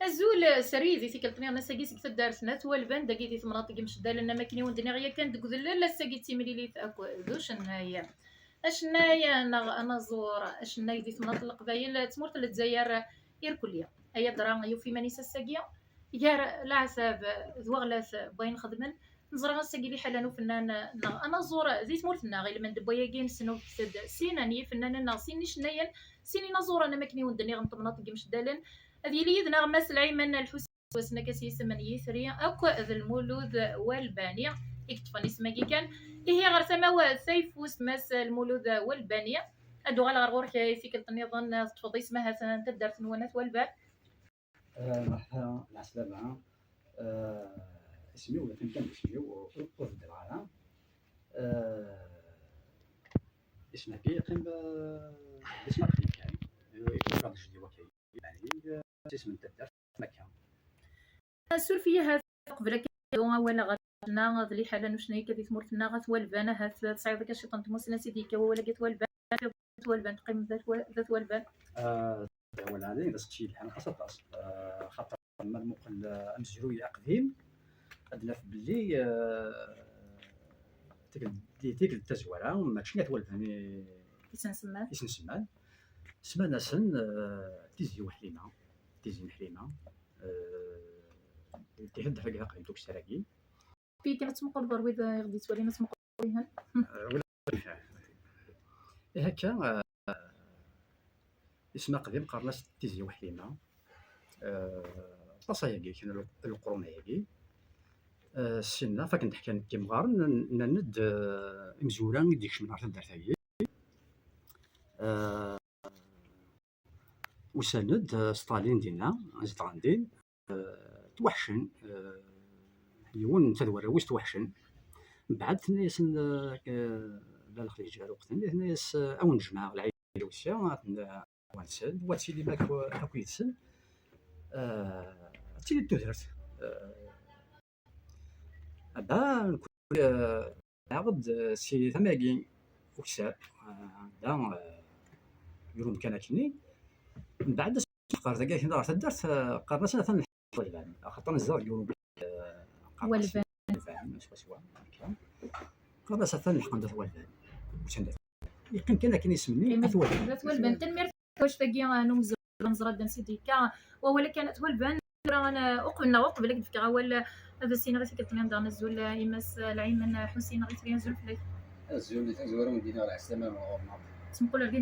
زول سريزي سيكلتني انا ساقي سكت دارسنا توالبان داكيتي مناطق مشدا لنا ما كاين وندني غيا كان دك لا ساقي تيملي لي تاكو دوش هنايا اشنايا انا زور اشناي دي مناطق القبايل تمرت للجزائر كليه هيا درا يو في مانيسا الساقيه يا لا عساب زوغلاس باين خدمن نزرع الساقي لي حلانو فنان انا زور زيت مورتنا غير من دبويا كين سنو سيناني فنان ناصيني شنايا سيني نزور انا ما كاين وندني غنطمناط مشدالن هذه لي ذنا غماس العيمن الحسين وسنا كاسيس من يثري اكو ذا المولود والبانيه يكتفني سماكي كان هي غير سماوات سيف وسماس المولود والبانيه ادو غال غرغور كي سيكلت نظن تفضي اسمها سنه تدارت نوانات والبان مرحبا العسلامة. اسمي ولا كان اسمي وفد العالم. اسمك يقيم اسمك يعني يفرض جدي وكي يعني اسم تدار مكان السول فيها قبل كدو ولا غرنا غادي حاله نشني كدي تمرتنا غات والبان هات تصايب داك الشيطان تموسنا سيدي كوا ولا قيت والبان تقيم ذات والبان ولا هذا بس شي الحال خاصة خاطر ما المقل امزجروي قديم ادنا في بلي تيك التزوره وما كاينش والبان يسنسمان سمعنا سن تيزي وحليمه تيزي محليمه تيهد حاجه قيمتو كسراكي في كانت تمقل ضربي غدي تولي ناس مقلين ولا هكا اسمها قديم قرناس تيزي وحليمه تصايقي كان القرون هيجي السنه فكنت حكى كيمغار ند مزوران ديك من عرض دارت هي وسند ستالين دينا زدغاندين توحشن يون تدور واش توحشن بعد الناس لا الخليج على وقت الناس او نجمع العيله وسا وانسد واتسي اللي ماك اكو يتسن تيلي تدرت هذا نكون عقد سي ثماكين وكساب دا يرون كانتني من بعد قرر ذاك هنا دارت قررنا سنه ثانيه والبان خاطر الزار يقولوا والبان سوا قررنا سنه ثانيه ندير والبان يمكن كان يسمني والبان تنمير واش تاكي نمز نزرد سيدي كا ولا كانت والبان انا اقبلنا وقبل لك فكره ولا هذا السيناريو كتبنا ندير نزول يمس العيمن حسين غير ينزل في الزول اللي تزور مدينه على السماء تنقول لك